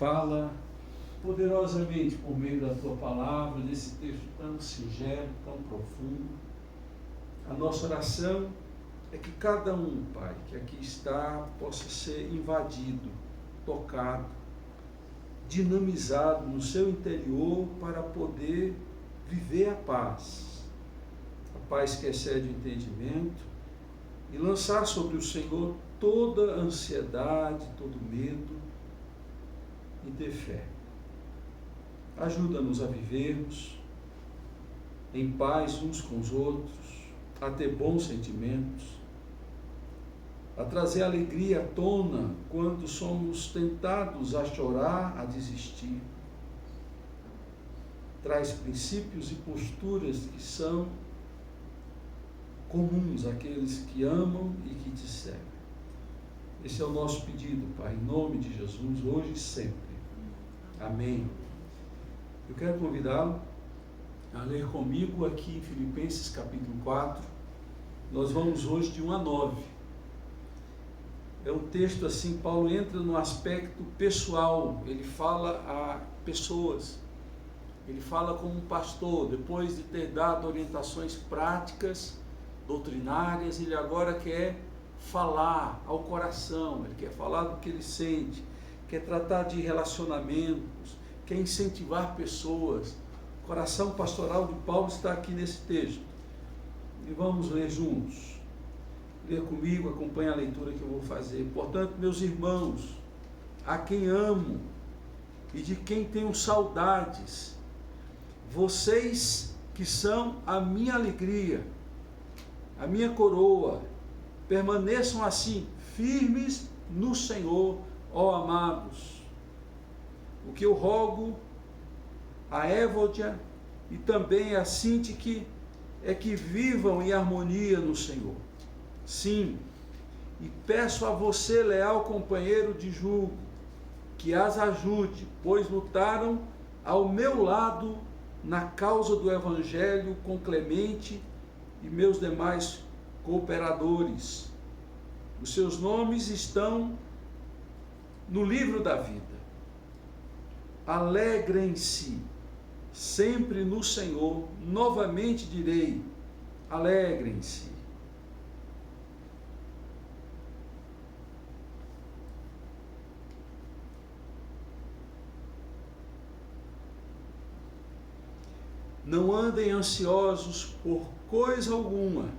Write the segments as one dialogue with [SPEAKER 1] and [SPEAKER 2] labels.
[SPEAKER 1] Fala poderosamente por meio da Tua palavra, nesse texto tão singelo, tão profundo. A nossa oração é que cada um, Pai, que aqui está, possa ser invadido, tocado, dinamizado no seu interior para poder viver a paz que excede o entendimento, e lançar sobre o Senhor toda a ansiedade, todo medo, e ter fé. Ajuda-nos a vivermos em paz uns com os outros, a ter bons sentimentos, a trazer alegria à tona quando somos tentados a chorar, a desistir. Traz princípios e posturas que são comuns àqueles que amam e que te servem. Esse é o nosso pedido, Pai, em nome de Jesus, hoje e sempre. Amém. Eu quero convidá-lo a ler comigo aqui em Filipenses capítulo 4. Nós vamos hoje de 1 a 9. É um texto assim, Paulo entra no aspecto pessoal, ele fala a pessoas, ele fala como um pastor, depois de ter dado orientações práticas, doutrinárias, ele agora quer falar ao coração, ele quer falar do que ele sente, quer tratar de relacionamentos, quer incentivar pessoas. O coração pastoral de Paulo está aqui nesse texto. E vamos ler juntos. Lê comigo, acompanhe a leitura que eu vou fazer. Portanto, meus irmãos, a quem amo e de quem tenho saudades, vocês que são a minha alegria, a minha coroa, permaneçam assim, firmes no Senhor, ó amados. O que eu rogo a Évódia e também a Sintique é que vivam em harmonia no Senhor. Sim, e peço a você, leal companheiro de julgo, que as ajude, pois lutaram ao meu lado na causa do Evangelho com Clemente e meus demais cooperadores. Os seus nomes estão no livro da vida. Alegrem-se sempre no Senhor. Novamente direi, alegrem-se. Não andem ansiosos por coisa alguma,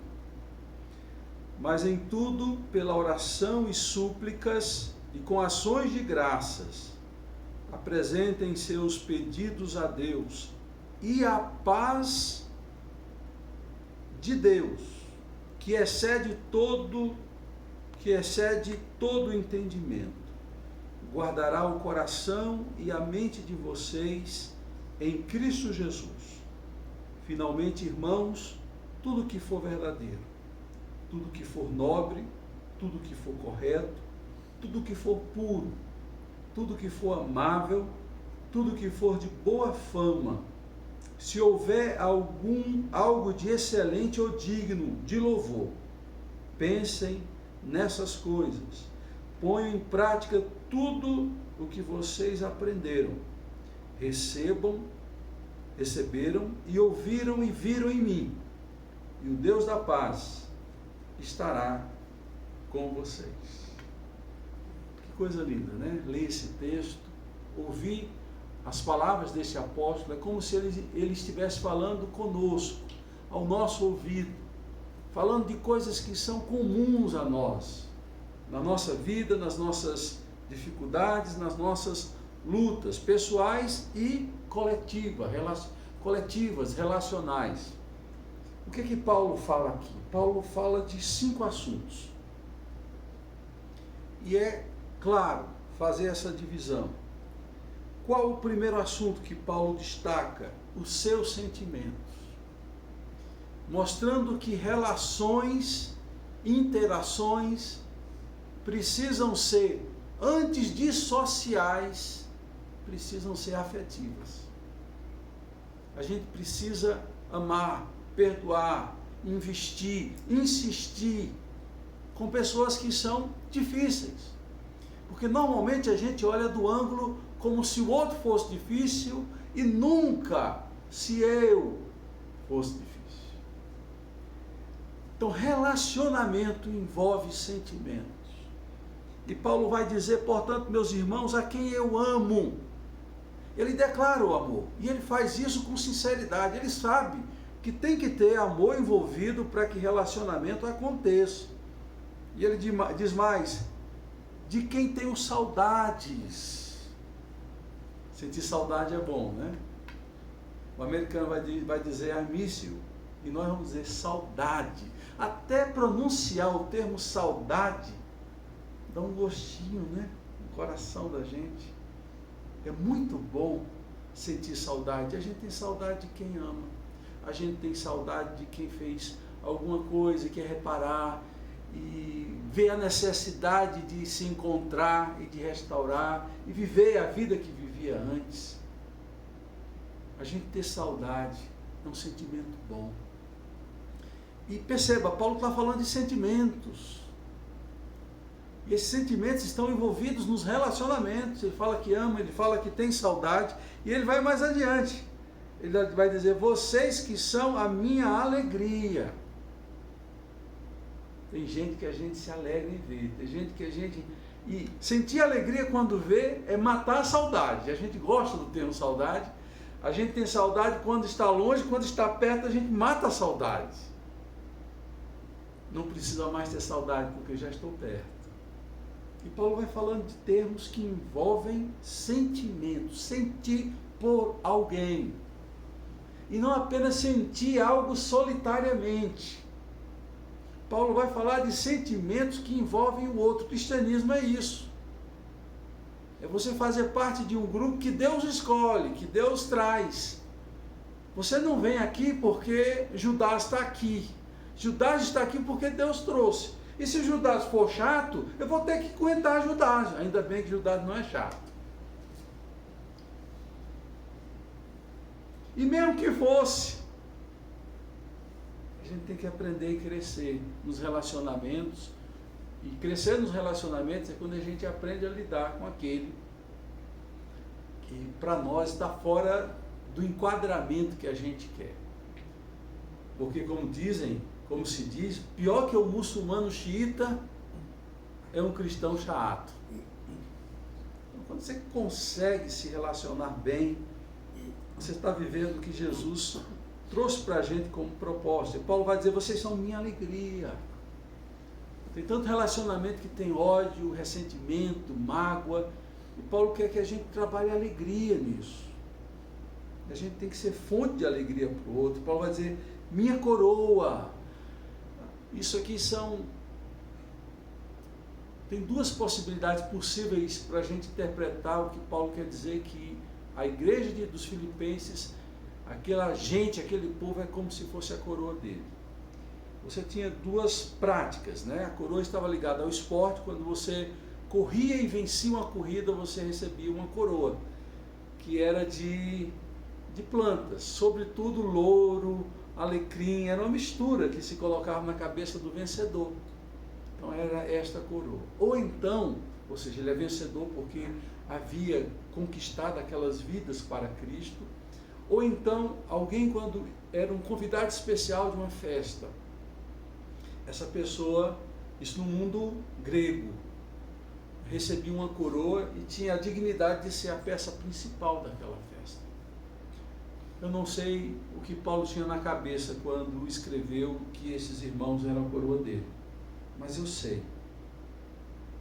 [SPEAKER 1] mas em tudo, pela oração e súplicas e com ações de graças, apresentem seus pedidos a Deus, e a paz de Deus, que excede todo entendimento, guardará o coração e a mente de vocês em Cristo Jesus. Finalmente, irmãos, tudo que for verdadeiro, tudo que for nobre, tudo que for correto, tudo que for puro, tudo que for amável, tudo que for de boa fama, se houver algo de excelente ou digno de louvor, pensem nessas coisas, ponham em prática tudo o que vocês aprenderam, receberam e ouviram e viram em mim, e o Deus da paz estará com vocês. Que coisa linda, né? Ler esse texto, ouvir as palavras desse apóstolo, é como se ele estivesse falando conosco, ao nosso ouvido, falando de coisas que são comuns a nós, na nossa vida, nas nossas dificuldades, nas nossas lutas pessoais e coletivas, relacionais. O que Paulo fala aqui? Paulo fala de 5 assuntos. E é claro fazer essa divisão. Qual o primeiro assunto que Paulo destaca? Os seus sentimentos. Mostrando que relações, interações, precisam ser, antes de sociais, precisam ser afetivas. A gente precisa amar, perdoar, investir, insistir com pessoas que são difíceis. Porque normalmente a gente olha do ângulo como se o outro fosse difícil e nunca se eu fosse difícil. Então, relacionamento envolve sentimentos. E Paulo vai dizer, portanto, meus irmãos, a quem eu amo. Ele declara o amor. E ele faz isso com sinceridade. Ele sabe que tem que ter amor envolvido para que relacionamento aconteça. E ele diz mais, de quem tenho saudades. Sentir saudade é bom, né? O americano vai dizer I miss you, e nós vamos dizer saudade. Até pronunciar o termo saudade dá um gostinho, né? No coração da gente. É muito bom sentir saudade. A gente tem saudade de quem ama. A gente tem saudade de quem fez alguma coisa, quer reparar e ver a necessidade de se encontrar e de restaurar e viver a vida que vivia antes. A gente ter saudade é um sentimento bom. E perceba, Paulo está falando de sentimentos. E esses sentimentos estão envolvidos nos relacionamentos. Ele fala que ama, ele fala que tem saudade, e ele vai mais adiante. Ele vai dizer, vocês que são a minha alegria. Tem gente que a gente se alegra em ver, tem gente que a gente... E sentir alegria quando vê é matar a saudade. A gente gosta do termo saudade. A gente tem saudade quando está longe, quando está perto a gente mata a saudade. Não precisa mais ter saudade porque já estou perto. E Paulo vai falando de termos que envolvem sentimentos, sentir por alguém. E não apenas sentir algo solitariamente. Paulo vai falar de sentimentos que envolvem o outro. O cristianismo é isso. É você fazer parte de um grupo que Deus escolhe, que Deus traz. Você não vem aqui porque Judas está aqui. Judas está aqui porque Deus trouxe. E se Judas for chato, eu vou ter que aguentar Judas. Ainda bem que Judas não é chato. E mesmo que fosse, a gente tem que aprender e crescer nos relacionamentos. E crescer nos relacionamentos é quando a gente aprende a lidar com aquele que para nós está fora do enquadramento que a gente quer. Porque como se diz, pior que o muçulmano xiita é um cristão chato. Então, quando você consegue se relacionar bem, você está vivendo o que Jesus trouxe para a gente como propósito. E Paulo vai dizer, vocês são minha alegria. Tem tanto relacionamento que tem ódio, ressentimento, mágoa. E Paulo quer que a gente trabalhe alegria nisso. A gente tem que ser fonte de alegria para o outro. Paulo vai dizer, minha coroa. Isso aqui tem duas possibilidades possíveis para a gente interpretar o que Paulo quer dizer, que a igreja dos Filipenses, aquela gente, aquele povo é como se fosse a coroa dele. Você tinha duas práticas, né? A coroa estava ligada ao esporte. Quando você corria e vencia uma corrida, você recebia uma coroa, que era de plantas, sobretudo louro, alecrim, era uma mistura que se colocava na cabeça do vencedor. Então era esta coroa. Ou então, ou seja, ele é vencedor porque havia conquistado aquelas vidas para Cristo. Ou então, alguém quando era um convidado especial de uma festa, essa pessoa, isso no mundo grego, recebia uma coroa e tinha a dignidade de ser a peça principal daquela festa. Eu não sei o que Paulo tinha na cabeça quando escreveu que esses irmãos eram a coroa dele, mas eu sei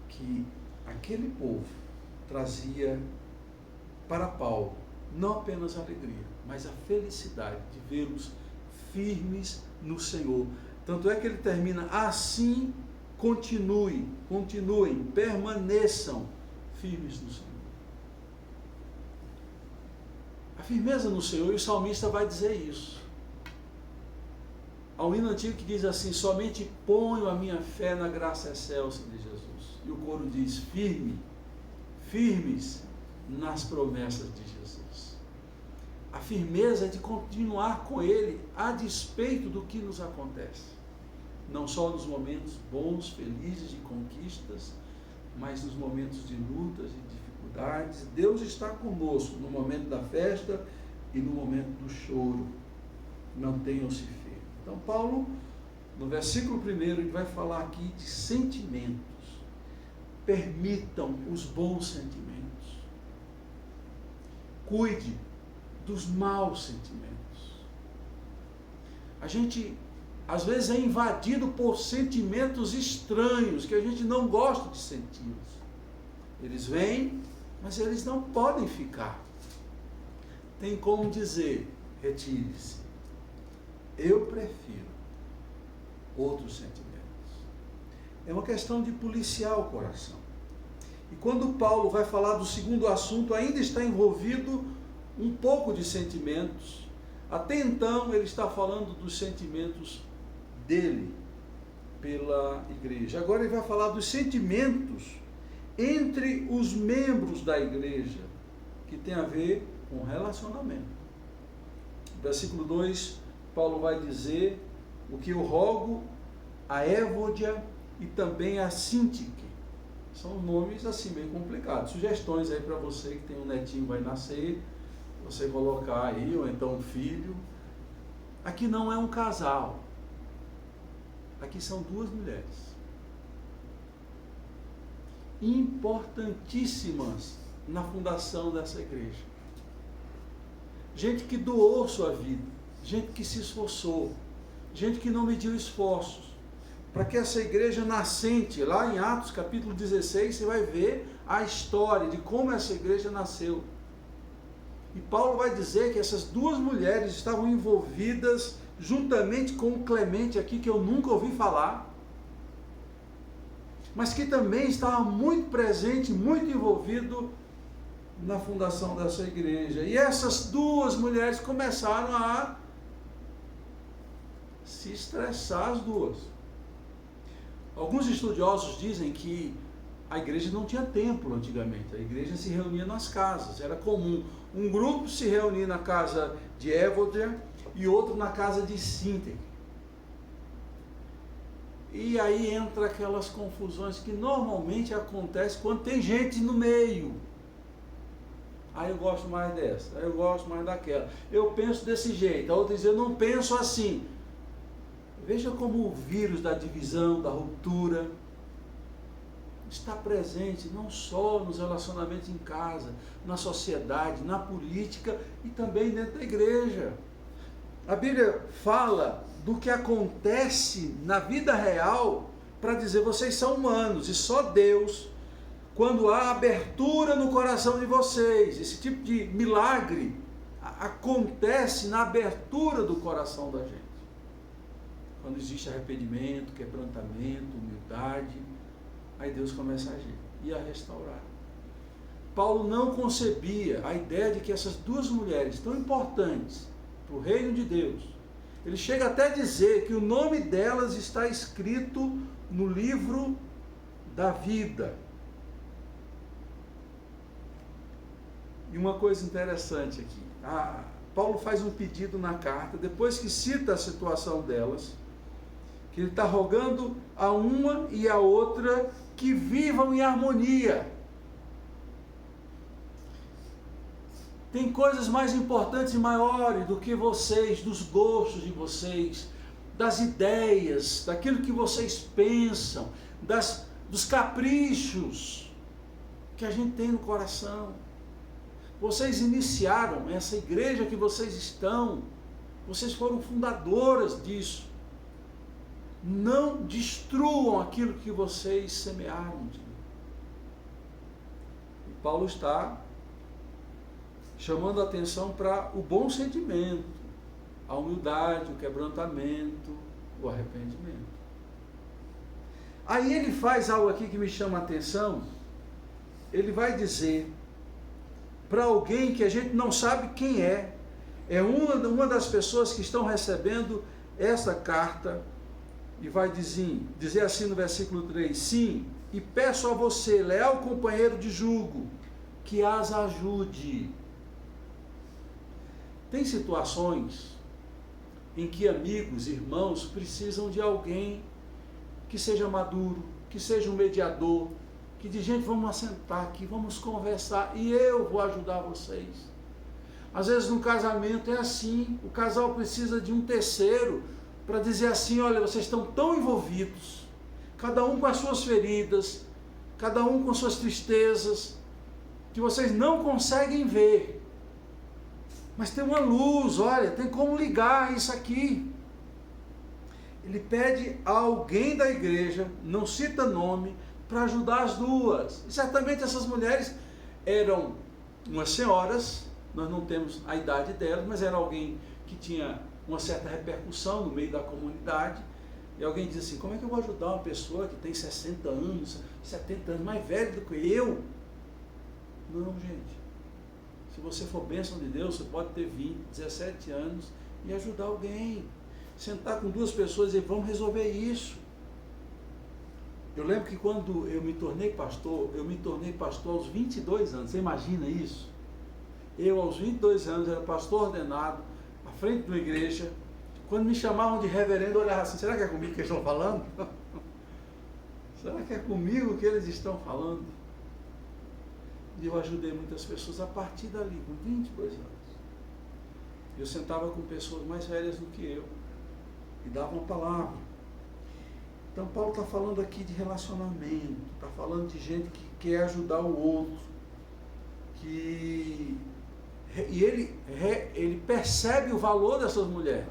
[SPEAKER 1] que aquele povo trazia para Paulo não apenas a alegria, mas a felicidade de vê-los firmes no Senhor. Tanto é que ele termina assim, continuem, permaneçam firmes no Senhor. A firmeza no Senhor, e o salmista vai dizer isso. Há um hino antigo que diz assim, somente ponho a minha fé na graça excelsa de Jesus. E o coro diz, firmes nas promessas de Jesus. A firmeza é de continuar com Ele a despeito do que nos acontece. Não só nos momentos bons, felizes, de conquistas, mas nos momentos de lutas e dificuldades, Deus está conosco no momento da festa e no momento do choro. Mantenham-se firmes. Então, Paulo, no versículo 1, ele vai falar aqui de sentimentos. Permitam os bons sentimentos. Cuide dos maus sentimentos. A gente, às vezes, é invadido por sentimentos estranhos, que a gente não gosta de senti-los. Eles vêm, mas eles não podem ficar. Tem como dizer, retire-se. Eu prefiro outros sentimentos. É uma questão de policiar o coração. E quando Paulo vai falar do segundo assunto, ainda está envolvido um pouco de sentimentos. Até então, ele está falando dos sentimentos dele pela igreja. Agora ele vai falar dos sentimentos entre os membros da igreja, que tem a ver com relacionamento. Versículo 2, Paulo vai dizer o que eu rogo a Évódia e também a Síntique. São nomes assim meio complicados. Sugestões aí para você que tem um netinho que vai nascer, você colocar aí, ou então um filho. Aqui não é um casal. Aqui são duas mulheres. Importantíssimas na fundação dessa igreja. Gente que doou sua vida, gente que se esforçou, gente que não mediu esforços, para que essa igreja nascente, lá em Atos capítulo 16, você vai ver a história de como essa igreja nasceu. E Paulo vai dizer que essas duas mulheres estavam envolvidas juntamente com o Clemente aqui, que eu nunca ouvi falar, mas que também estava muito presente, muito envolvido na fundação dessa igreja. E essas duas mulheres começaram a se estressar, as duas. Alguns estudiosos dizem que a igreja não tinha templo antigamente, a igreja se reunia nas casas, era comum um grupo se reunir na casa de Évódia e outro na casa de Síntique. E aí entra aquelas confusões que normalmente acontecem quando tem gente no meio. Aí eu gosto mais dessa, aí eu gosto mais daquela. Eu penso desse jeito, a outra diz, eu não penso assim. Veja como o vírus da divisão, da ruptura, está presente não só nos relacionamentos em casa, na sociedade, na política e também dentro da igreja. A Bíblia fala do que acontece na vida real para dizer, vocês são humanos e só Deus, quando há abertura no coração de vocês, esse tipo de milagre acontece na abertura do coração da gente. Quando existe arrependimento, quebrantamento, humildade, aí Deus começa a agir e a restaurar. Paulo não concebia a ideia de que essas duas mulheres tão importantes para o reino de Deus, ele chega até a dizer que o nome delas está escrito no livro da vida. E uma coisa interessante aqui, Paulo faz um pedido na carta, depois que cita a situação delas, que ele está rogando a uma e a outra que vivam em harmonia. Tem coisas mais importantes e maiores do que vocês, dos gostos de vocês, das ideias, daquilo que vocês pensam, dos caprichos que a gente tem no coração. Vocês iniciaram essa igreja que vocês estão, vocês foram fundadoras disso. Não destruam aquilo que vocês semearam. E Paulo está chamando a atenção para o bom sentimento, a humildade, o quebrantamento, o arrependimento. Aí ele faz algo aqui que me chama a atenção. Ele vai dizer para alguém que a gente não sabe quem é uma das pessoas que estão recebendo essa carta, e vai dizer assim no versículo 3, sim, e peço a você, leal companheiro de jugo, que as ajude. Tem situações em que amigos, irmãos, precisam de alguém que seja maduro, que seja um mediador, que diz, gente, vamos assentar aqui, vamos conversar e eu vou ajudar vocês. Às vezes no casamento é assim, o casal precisa de um terceiro para dizer assim, olha, vocês estão tão envolvidos, cada um com as suas feridas, cada um com suas tristezas, que vocês não conseguem ver. Mas tem uma luz, olha, tem como ligar isso aqui. Ele pede a alguém da igreja, não cita nome, para ajudar as duas. E certamente essas mulheres eram umas senhoras, nós não temos a idade delas, mas era alguém que tinha uma certa repercussão no meio da comunidade. E alguém diz assim, como é que eu vou ajudar uma pessoa que tem 60 anos, 70 anos, mais velho do que eu? Não, gente. Se você for bênção de Deus, você pode ter 20, 17 anos e ajudar alguém. Sentar com duas pessoas e dizer, vamos resolver isso. Eu lembro que quando eu me tornei pastor aos 22 anos. Você imagina isso? Eu, aos 22 anos, era pastor ordenado, à frente de uma igreja. Quando me chamavam de reverendo, eu olhava assim, será que é comigo que eles estão falando? Será que é comigo que eles estão falando? E eu ajudei muitas pessoas a partir dali, com 22 anos. Eu sentava com pessoas mais velhas do que eu e dava uma palavra. Então Paulo está falando aqui de relacionamento, está falando de gente que quer ajudar o outro, e ele percebe o valor dessas mulheres.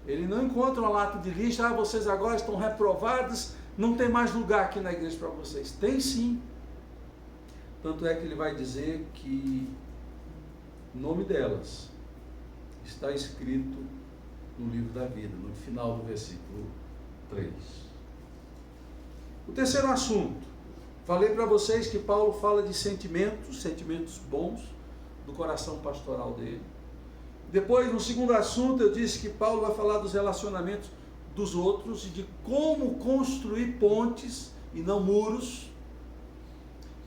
[SPEAKER 1] Ele não encontra uma lata de lixo, vocês agora estão reprovados, não tem mais lugar aqui na igreja para vocês. Tem sim. Tanto é que ele vai dizer que o nome delas está escrito no livro da vida, no final do versículo 3. O terceiro assunto, falei para vocês que Paulo fala de sentimentos bons do coração pastoral dele. Depois, no segundo assunto, eu disse que Paulo vai falar dos relacionamentos dos outros e de como construir pontes e não muros,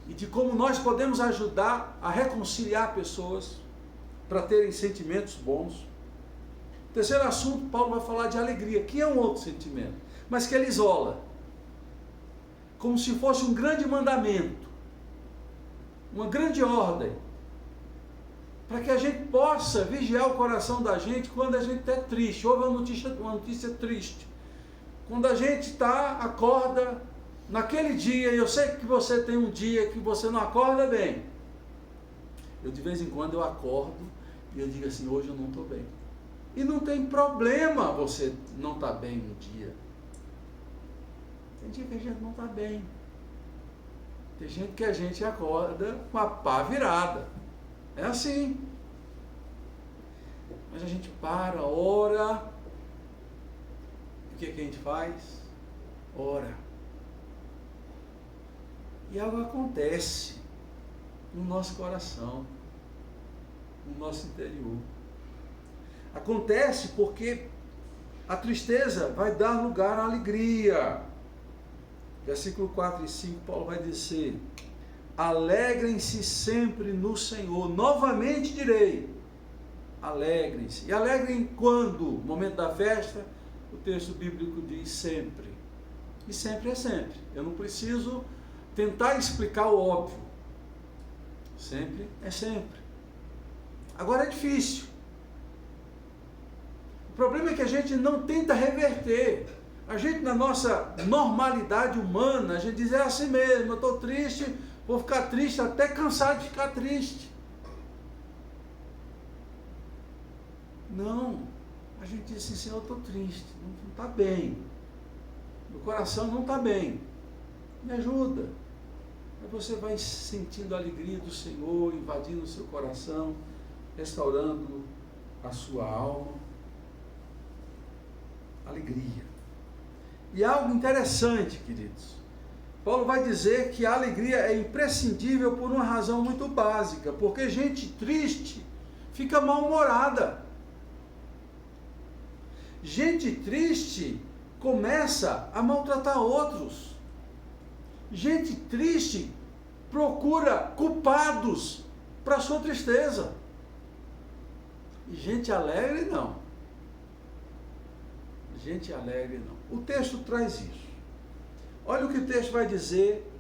[SPEAKER 1] e de como nós podemos ajudar a reconciliar pessoas para terem sentimentos bons. Terceiro assunto, Paulo vai falar de alegria, que é um outro sentimento, mas que ele isola, como se fosse um grande mandamento, uma grande ordem, para que a gente possa vigiar o coração da gente quando a gente está triste. Houve uma notícia triste. Quando a gente acorda naquele dia, e eu sei que você tem um dia que você não acorda bem. Eu de vez em quando eu acordo e eu digo assim, hoje eu não estou bem. E não tem problema você não estar bem um dia. Tem dia que a gente não está bem. Tem gente que a gente acorda com a pá virada. É assim. Mas a gente para, ora. O que a gente faz? Ora. E algo acontece no nosso coração, no nosso interior. Acontece porque a tristeza vai dar lugar à alegria. Versículo 4 e 5, Paulo vai dizer, alegrem-se sempre no Senhor. Novamente direi, alegrem-se. E alegrem quando? No momento da festa, o texto bíblico diz sempre. E sempre é sempre. Eu não preciso tentar explicar o óbvio. Sempre é sempre. Agora é difícil. O problema é que a gente não tenta reverter. A gente, na nossa normalidade humana, a gente diz, é assim mesmo, eu estou triste, vou ficar triste até cansar de ficar triste. Não, a gente diz assim, Senhor, eu estou triste, não está bem, meu coração não está bem, me ajuda. Aí você vai sentindo a alegria do Senhor, invadindo o seu coração, restaurando a sua alma. Alegria. E algo interessante, queridos, Paulo vai dizer que a alegria é imprescindível por uma razão muito básica, porque gente triste fica mal-humorada. Gente triste começa a maltratar outros. Gente triste procura culpados para a sua tristeza. E gente alegre não. Gente alegre não. O texto traz isso. Olha o que o texto vai dizer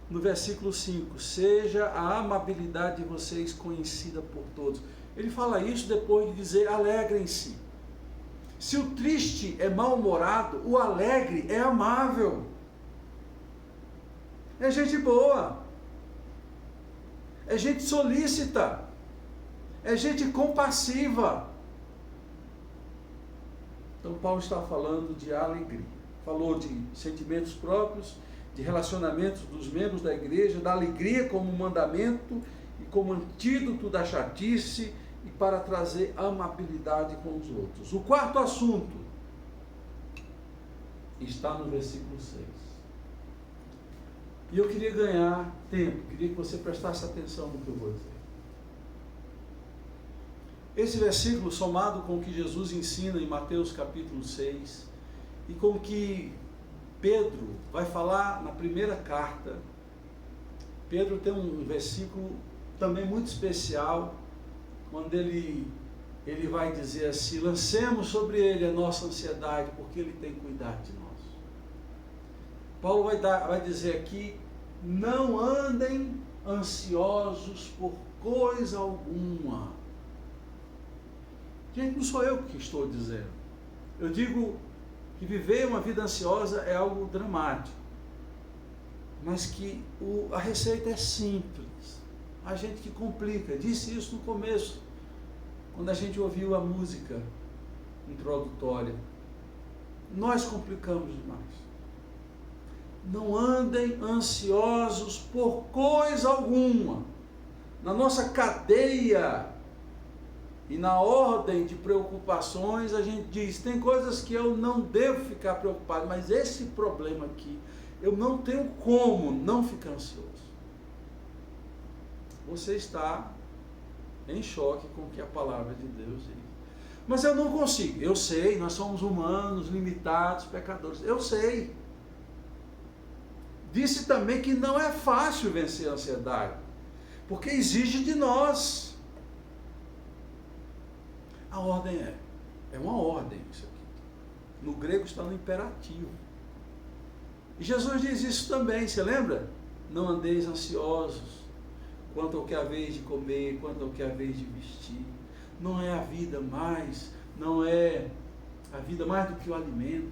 [SPEAKER 1] no versículo 5, seja a amabilidade de vocês conhecida por todos. Ele fala isso depois de dizer, alegrem-se. Se o triste é mal-humorado, o alegre é amável. É gente boa. É gente solícita. É gente compassiva. Então Paulo está falando de alegria. Falou de sentimentos próprios, de relacionamentos dos membros da igreja, da alegria como mandamento e como antídoto da chatice e para trazer amabilidade com os outros. O quarto assunto está no versículo 6. E eu queria ganhar tempo, queria que você prestasse atenção no que eu vou dizer. Esse versículo, somado com o que Jesus ensina em Mateus capítulo 6, e com o que Pedro vai falar na primeira carta. Pedro tem um versículo também muito especial, quando ele vai dizer assim, lancemos sobre ele a nossa ansiedade, porque ele tem cuidado de nós. Paulo vai dizer aqui, não andem ansiosos por coisa alguma. Gente, não sou eu que estou dizendo. Eu digo que viver uma vida ansiosa é algo dramático, mas que a receita é simples. A gente que complica, disse isso no começo, quando a gente ouviu a música introdutória. Nós complicamos demais. Não andem ansiosos por coisa alguma. Na nossa cadeia e na ordem de preocupações, a gente diz, tem coisas que eu não devo ficar preocupado, mas esse problema aqui, eu não tenho como não ficar ansioso. Você está em choque com o que a palavra de Deus diz. Mas eu não consigo. Eu sei, nós somos humanos, limitados, pecadores. Eu sei. Disse também que não é fácil vencer a ansiedade, porque exige de nós. A ordem é uma ordem isso aqui. No grego está no imperativo. E Jesus diz isso também, você lembra? Não andeis ansiosos quanto ao que é a vez de comer, quanto ao que é a vez de vestir. Não é a vida mais, não é a vida mais do que o alimento.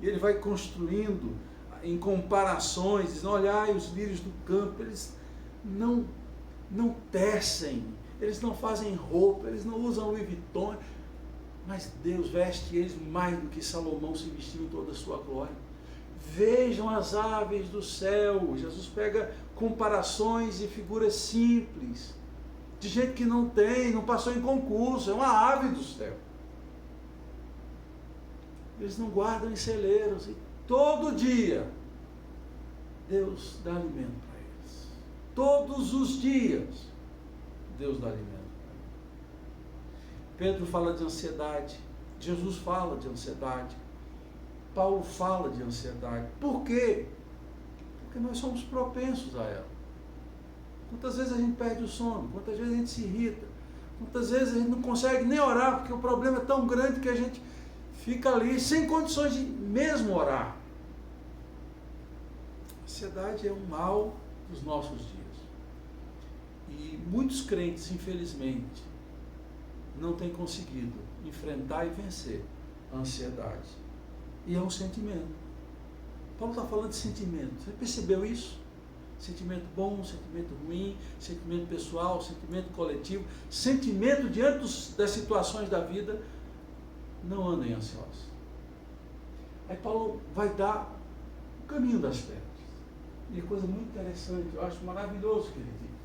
[SPEAKER 1] E ele vai construindo em comparações, dizendo, olhai os lírios do campo, eles não tecem, eles não fazem roupa, eles não usam Louis Vuitton, mas Deus veste eles mais do que Salomão se vestiu em toda a sua glória. Vejam as aves do céu. Jesus pega comparações e figuras simples, de gente que não passou em concurso, é uma ave do céu. Eles não guardam em celeiros, e todo dia Deus dá alimento para eles. Todos os dias Deus dá alimento. Pedro fala de ansiedade, Jesus fala de ansiedade, Paulo fala de ansiedade. Por quê? Porque nós somos propensos a ela. Quantas vezes a gente perde o sono, quantas vezes a gente se irrita, quantas vezes a gente não consegue nem orar, porque o problema é tão grande que a gente fica ali sem condições de mesmo orar. A ansiedade é um mal dos nossos dias. E muitos crentes, infelizmente, não têm conseguido enfrentar e vencer a ansiedade. E é um sentimento. Paulo está falando de sentimento. Você percebeu isso? Sentimento bom, sentimento ruim, sentimento pessoal, sentimento coletivo, sentimento diante das situações da vida. Não andem ansiosos. Aí Paulo vai dar o caminho das pedras. E é coisa muito interessante, eu acho maravilhoso que ele diz.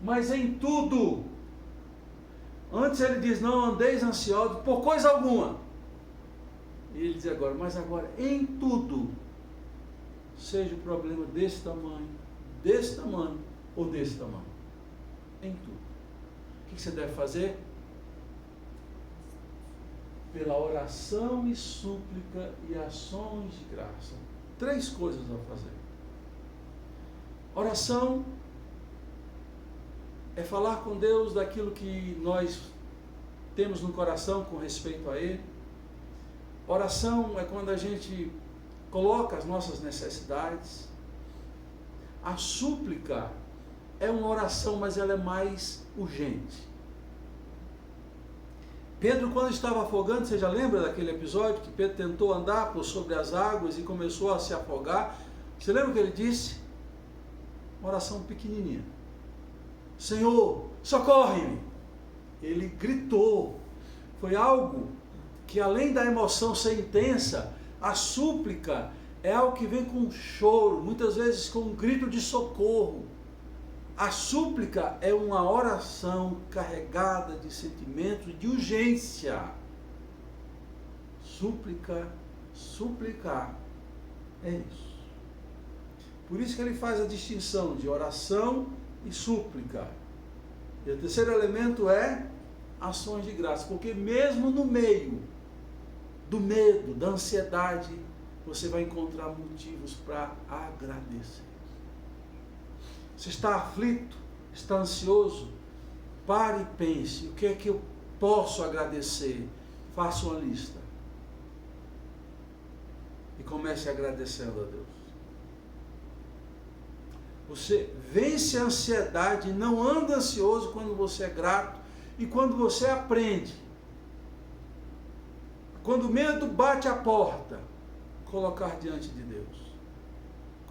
[SPEAKER 1] Mas em tudo, antes ele diz, não andeis ansiosos por coisa alguma. E ele diz agora, mas agora, em tudo, seja o problema desse tamanho ou desse tamanho. Em tudo. O que você deve fazer? Pela oração e súplica e ações de graça. 3 coisas a fazer. Oração é falar com Deus daquilo que nós temos no coração com respeito a Ele. Oração é quando a gente coloca as nossas necessidades. A súplica é uma oração, mas ela é mais urgente. Pedro, quando estava afogando, você já lembra daquele episódio que Pedro tentou andar por sobre as águas e começou a se afogar? Você lembra o que ele disse? Uma oração pequenininha. Senhor, socorre-me! Ele gritou. Foi algo que, além da emoção ser intensa, a súplica é algo que vem com choro, muitas vezes com um grito de socorro. A súplica é uma oração carregada de sentimentos de urgência. Súplica, suplicar, é isso. Por isso que ele faz a distinção de oração e súplica. E o terceiro elemento é ações de graça, porque mesmo no meio do medo, da ansiedade, você vai encontrar motivos para agradecer. Você está aflito, está ansioso? Pare e pense, o que é que eu posso agradecer? Faça uma lista. E comece agradecendo a Deus. Você vence a ansiedade, não anda ansioso quando você é grato e quando você aprende. Quando o medo bate a porta, colocar diante de Deus,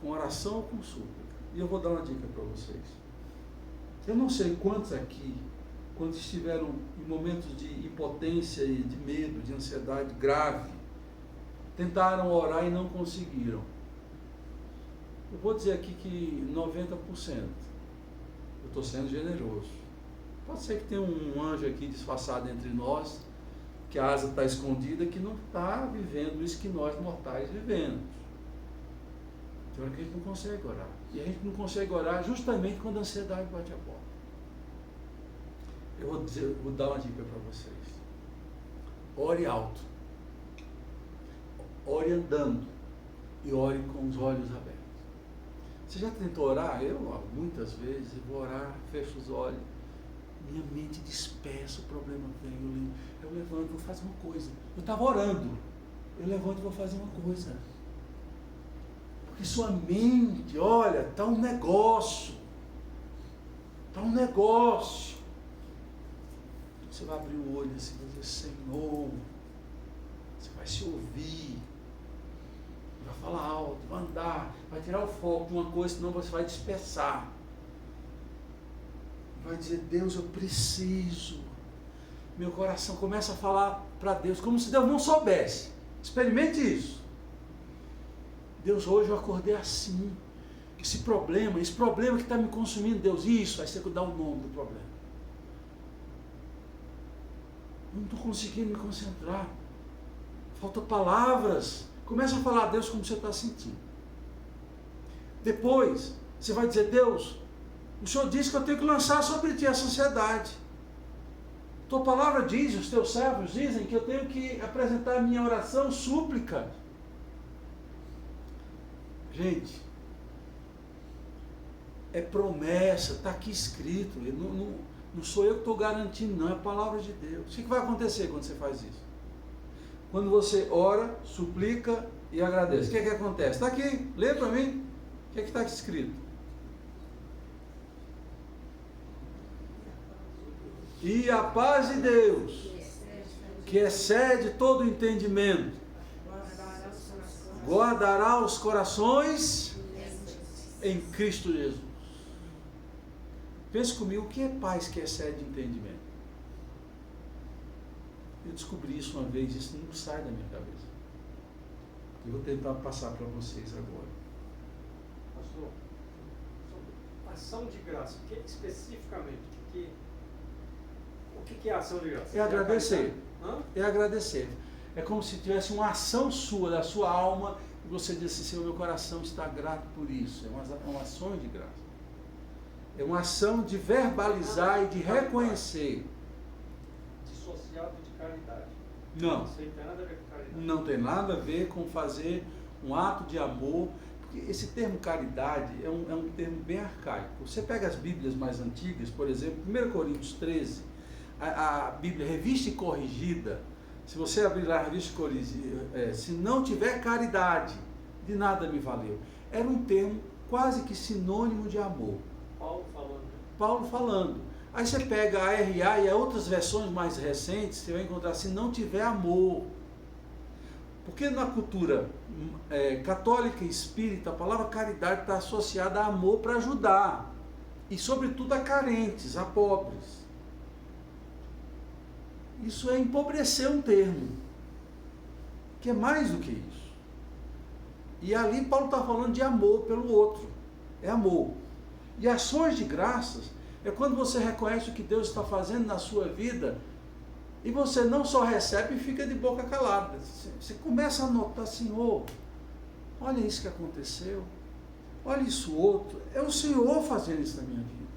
[SPEAKER 1] com oração ou com súplica. E eu vou dar uma dica para vocês. Eu não sei quantos aqui, quando estiveram em momentos de impotência e de medo, de ansiedade grave, tentaram orar e não conseguiram. Eu vou dizer aqui que 90%. Eu estou sendo generoso. Pode ser que tenha um anjo aqui disfarçado entre nós, que a asa está escondida, que não está vivendo isso que nós mortais vivemos. Tem hora que a gente não consegue orar. E a gente não consegue orar justamente quando a ansiedade bate a porta. Eu vou dar uma dica para vocês. Ore alto. Ore andando. E ore com os olhos abertos. Você já tentou orar? Eu, muitas vezes, eu vou orar, fecho os olhos. Minha mente dispersa, o problema vem. Eu levanto, vou fazer uma coisa. Eu estava orando. Eu levanto e vou fazer uma coisa. Porque sua mente, olha, está um negócio. Está um negócio. Você vai abrir o olho assim e vai dizer, Senhor, você vai se ouvir. Vai falar alto, vai andar, vai tirar o foco de uma coisa, senão você vai dispersar. Vai dizer, Deus, eu preciso. Meu coração começa a falar para Deus, como se Deus não soubesse. Experimente isso. Deus, hoje eu acordei assim. Esse problema que está me consumindo, Deus, isso. Aí você dá o nome do problema. Eu não estou conseguindo me concentrar. Faltam palavras. Começa a falar a Deus como você está sentindo. Depois, você vai dizer, Deus, o Senhor disse que eu tenho que lançar sobre ti essa ansiedade. Tua palavra diz, os teus servos dizem que eu tenho que apresentar a minha oração, súplica. Gente, é promessa, está aqui escrito. Não sou eu que estou garantindo, não, é a palavra de Deus. O que vai acontecer quando você faz isso? Quando você ora, suplica e agradece. O que acontece? Está aqui, lê para mim. O que está aqui escrito? E a paz de Deus, que excede todo entendimento, guardará os corações em Cristo Jesus. Pense comigo, o que é paz que excede entendimento? Eu descobri isso uma vez, isso não sai da minha cabeça. Eu vou tentar passar para vocês agora.
[SPEAKER 2] Pastor, ação de graça, o que especificamente? O que é ação de graça?
[SPEAKER 1] É agradecer. É agradecer. É como se tivesse uma ação sua, da sua alma, e você disse, Senhor, meu coração está grato por isso. É uma ação de graça. É uma ação de verbalizar e de reconhecer.
[SPEAKER 2] Dissociado de caridade.
[SPEAKER 1] Não.
[SPEAKER 2] Isso não tem nada a ver com caridade.
[SPEAKER 1] Não tem nada a ver com fazer um ato de amor, porque esse termo caridade é um termo bem arcaico. Você pega as Bíblias mais antigas, por exemplo, 1 Coríntios 13, a Bíblia revista e corrigida, se você abrir lá a revista e corrigida, se não tiver caridade, de nada me valeu. Era um termo quase que sinônimo de amor.
[SPEAKER 2] Paulo falando, né?
[SPEAKER 1] Paulo falando. Aí você pega a RA e as outras versões mais recentes, você vai encontrar assim, não tiver amor. Porque na cultura católica e espírita, a palavra caridade está associada a amor para ajudar. E sobretudo a carentes, a pobres. Isso é empobrecer um termo, que é mais do que isso. E ali Paulo está falando de amor pelo outro. É amor. E ações de graças é quando você reconhece o que Deus está fazendo na sua vida e você não só recebe e fica de boca calada. Você começa a notar, Senhor, olha isso que aconteceu, olha isso outro. É o Senhor fazendo isso na minha vida.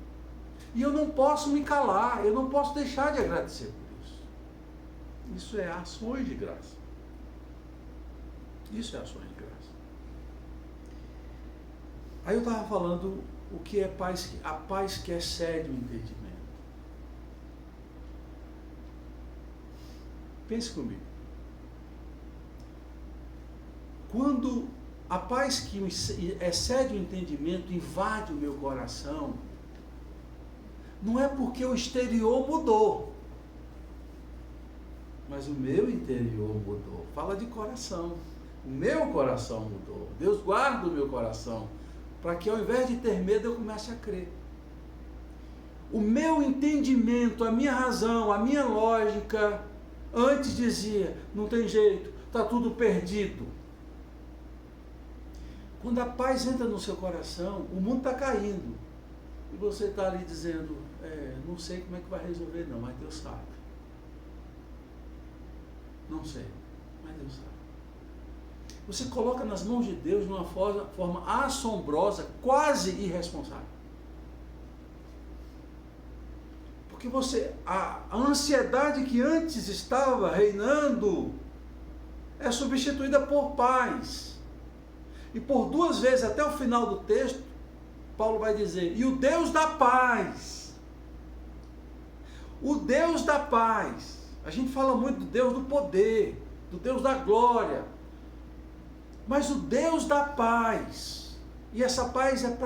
[SPEAKER 1] E eu não posso me calar, eu não posso deixar de agradecer por isso. Isso é ações de graça. Isso é ações de graça. Aí eu estava falando o que é paz, a paz que excede o entendimento. Pense comigo. Quando a paz que excede o entendimento invade o meu coração, não é porque o exterior mudou, mas o meu interior mudou. Fala de coração. O meu coração mudou. Deus guarda o meu coração, para que ao invés de ter medo, eu comece a crer. O meu entendimento, a minha razão, a minha lógica, antes dizia, não tem jeito, está tudo perdido. Quando a paz entra no seu coração, o mundo está caindo. E você está ali dizendo, não sei como é que vai resolver não, mas Deus sabe. Não sei, mas Deus sabe. Você coloca nas mãos de Deus de uma forma assombrosa, quase irresponsável. Porque a ansiedade que antes estava reinando é substituída por paz. E por 2 vezes, até o final do texto, Paulo vai dizer, e o Deus da paz. O Deus da paz. A gente fala muito do Deus do poder, do Deus da glória. Mas o Deus da paz, e essa paz é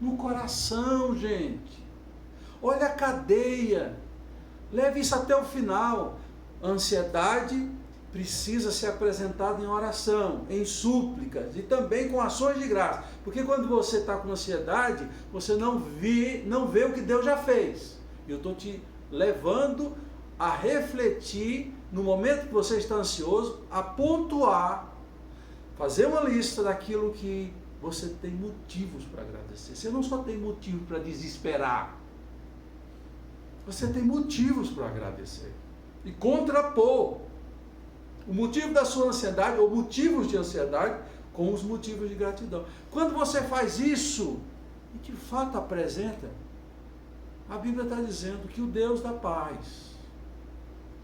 [SPEAKER 1] no coração, gente. Olha a cadeia, leve isso até o final. A ansiedade precisa ser apresentada em oração, em súplicas e também com ações de graça. Porque quando você está com ansiedade, você não vê o que Deus já fez. Eu estou te levando a refletir, no momento que você está ansioso, a pontuar, fazer uma lista daquilo que você tem motivos para agradecer. Você não só tem motivo para desesperar, você tem motivos para agradecer. E contrapor o motivo da sua ansiedade, ou motivos de ansiedade, com os motivos de gratidão. Quando você faz isso, e de fato apresenta, a Bíblia está dizendo que o Deus da paz,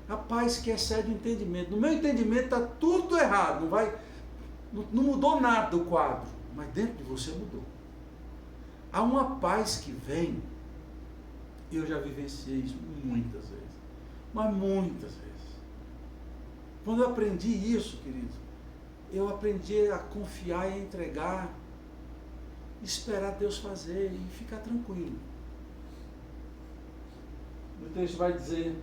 [SPEAKER 1] a paz que excede o entendimento. No meu entendimento está tudo errado, não mudou nada do quadro, mas dentro de você mudou. Há uma paz que vem, e eu já vivenciei isso muitas vezes, mas muitas vezes. Quando eu aprendi isso, querido, eu aprendi a confiar e a entregar, esperar Deus fazer e ficar tranquilo. O texto vai dizer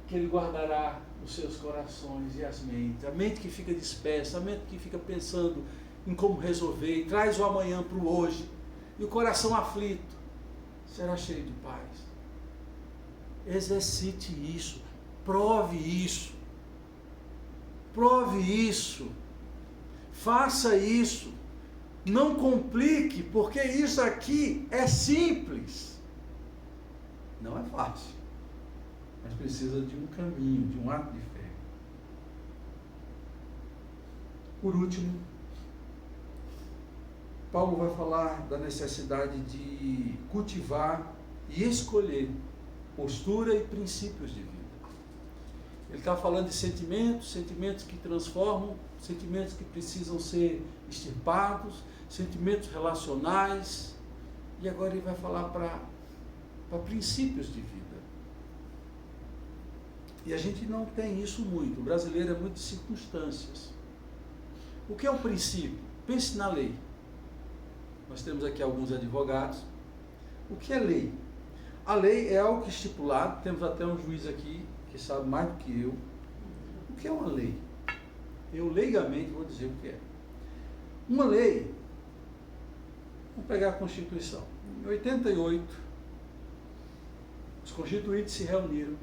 [SPEAKER 1] que Ele guardará os seus corações e as mentes, a mente que fica dispersa, a mente que fica pensando em como resolver, e traz o amanhã para o hoje, e o coração aflito, será cheio de paz. Exercite isso, prove isso, faça isso, não complique, porque isso aqui é simples, não é fácil, mas precisa de um caminho, de um ato de fé. Por último, Paulo vai falar da necessidade de cultivar e escolher postura e princípios de vida. Ele está falando de sentimentos que transformam, sentimentos que precisam ser extirpados, sentimentos relacionais, e agora ele vai falar para princípios de vida. E a gente não tem isso muito, o brasileiro é muito de circunstâncias. O que é um princípio? Pense na lei. Nós temos aqui alguns advogados. O que é lei? A lei é algo que é estipulado, temos até um juiz aqui que sabe mais do que eu. O que é uma lei? Eu leigamente vou dizer o que é. Uma lei, vamos pegar a Constituição. Em 88, os constituintes se reuniram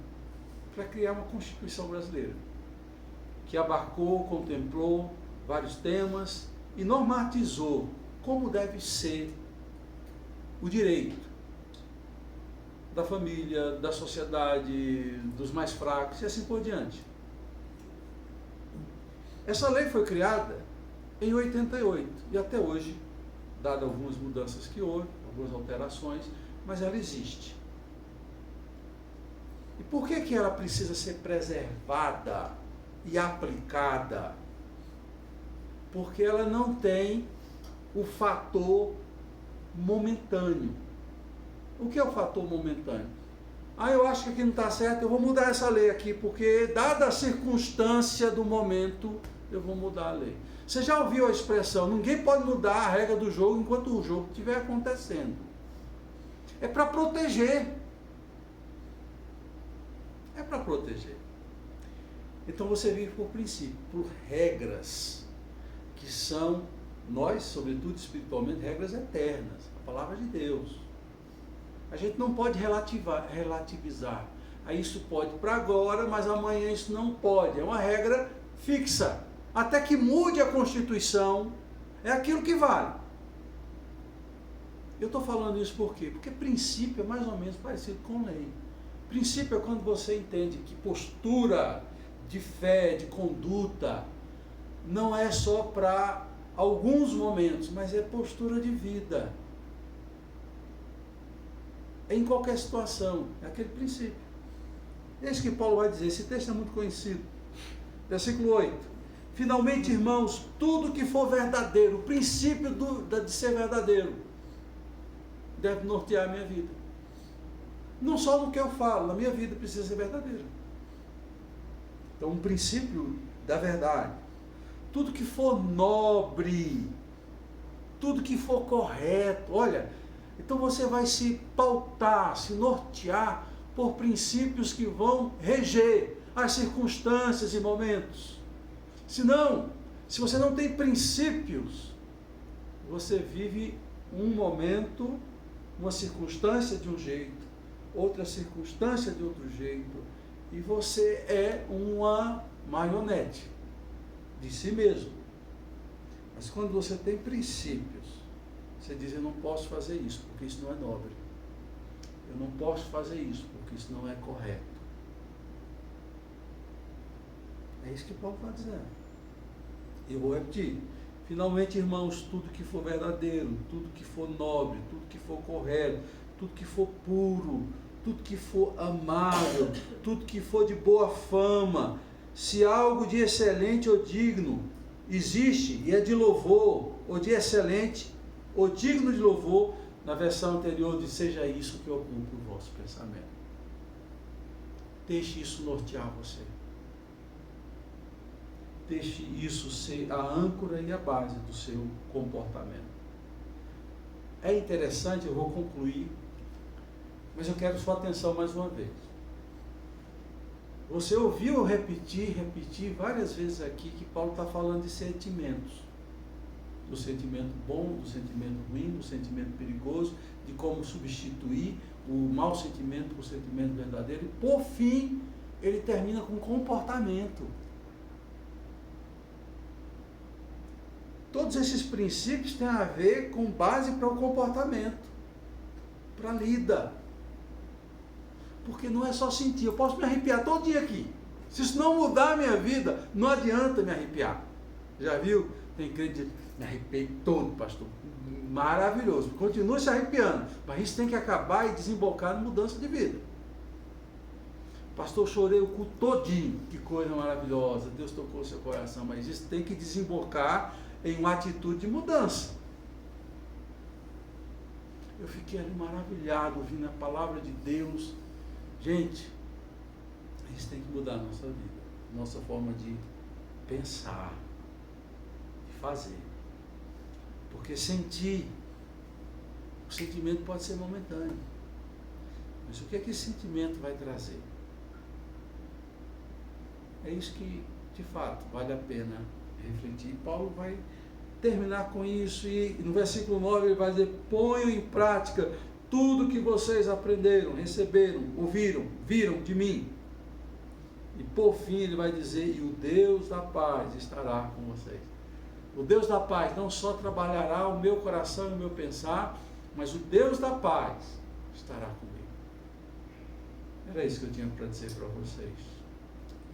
[SPEAKER 1] para criar uma Constituição brasileira, que abarcou, contemplou vários temas e normatizou como deve ser o direito da família, da sociedade, dos mais fracos e assim por diante. Essa lei foi criada em 88 e até hoje, dadas algumas mudanças que houve, algumas alterações, mas ela existe. E por que ela precisa ser preservada e aplicada? Porque ela não tem o fator momentâneo. O que é o fator momentâneo? Eu acho que aqui não está certo, eu vou mudar essa lei aqui, porque dada a circunstância do momento, eu vou mudar a lei. Você já ouviu a expressão, ninguém pode mudar a regra do jogo enquanto o jogo estiver acontecendo. É para proteger. É para proteger. Então você vive por princípio, por regras, que são, nós, sobretudo espiritualmente, regras eternas, a palavra de Deus. A gente não pode relativizar. Isso pode para agora, mas amanhã isso não pode. É uma regra fixa. Até que mude a Constituição, é aquilo que vale. Eu estou falando isso por quê? Porque princípio é mais ou menos parecido com lei. Princípio é quando você entende que postura de fé, de conduta, não é só para alguns momentos, mas é postura de vida. Em qualquer situação, é aquele princípio. Eis que Paulo vai dizer, esse texto é muito conhecido. Versículo 8. Finalmente, irmãos, tudo que for verdadeiro, o princípio de ser verdadeiro, deve nortear a minha vida. Não só no que eu falo, na minha vida precisa ser verdadeiro. Então, um princípio da verdade. Tudo que for nobre, tudo que for correto, olha, então você vai se pautar, se nortear por princípios que vão reger as circunstâncias e momentos. Senão, se você não tem princípios, você vive um momento, uma circunstância de um jeito, outra circunstância de outro jeito, e você é uma marionete de si mesmo. Mas quando você tem princípios, você diz, eu não posso fazer isso, porque isso não é nobre. Eu não posso fazer isso, porque isso não é correto. É isso que Paulo está dizendo. Eu vou repetir. Finalmente, irmãos, tudo que for verdadeiro, tudo que for nobre, tudo que for correto, tudo que for puro, tudo que for amável, tudo que for de boa fama, se algo de excelente ou digno existe e é de louvor, ou de excelente, ou digno de louvor, na versão anterior diz, seja isso que ocupe o vosso pensamento. Deixe isso nortear você. Deixe isso ser a âncora e a base do seu comportamento. É interessante, eu vou concluir, mas eu quero sua atenção mais uma vez. Você ouviu eu repetir várias vezes aqui que Paulo está falando de sentimentos. Do sentimento bom, do sentimento ruim, do sentimento perigoso, de como substituir o mau sentimento por sentimento verdadeiro. E, por fim, ele termina com comportamento. Todos esses princípios têm a ver com base para o comportamento, para a lida. Porque não é só sentir, eu posso me arrepiar todo dia aqui. Se isso não mudar a minha vida, não adianta me arrepiar. Já viu? Tem crente que me arrepiei todo, pastor. Maravilhoso. Continua se arrepiando. Mas isso tem que acabar e desembocar em mudança de vida. Pastor, chorei o culto todinho. Que coisa maravilhosa. Deus tocou o seu coração. Mas isso tem que desembocar em uma atitude de mudança. Eu fiquei ali maravilhado, ouvindo a palavra de Deus. Gente, isso tem que mudar a nossa vida. Nossa forma de pensar. Fazer. Porque sentir O sentimento pode ser momentâneo. Mas o que é que esse sentimento vai trazer? É isso que, de fato, vale a pena refletir. Paulo vai terminar com isso e no versículo 9 ele vai dizer: ponham em prática tudo que vocês aprenderam, receberam, ouviram, viram de mim. E por fim ele vai dizer: e o Deus da paz estará com vocês. O Deus da paz não só trabalhará o meu coração e o meu pensar, mas o Deus da paz estará comigo. Era isso que eu tinha para dizer para vocês.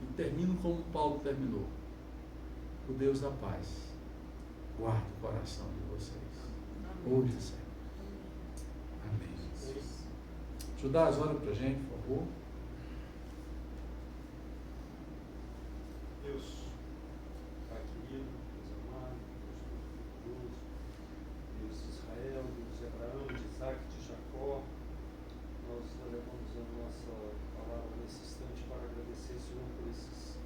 [SPEAKER 1] E termino como Paulo terminou: o Deus da paz guarde o coração de vocês, hoje e sempre. Amém. Judas, ora para a gente, por favor.
[SPEAKER 2] Deus, Pai querido, Deus amado, Deus todo-poderoso, Deus de Israel, Deus de Abraão, de Isaac, de Jacó, nós levamos a nossa palavra nesse instante para agradecer, Senhor, por esses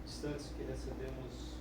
[SPEAKER 2] instantes que recebemos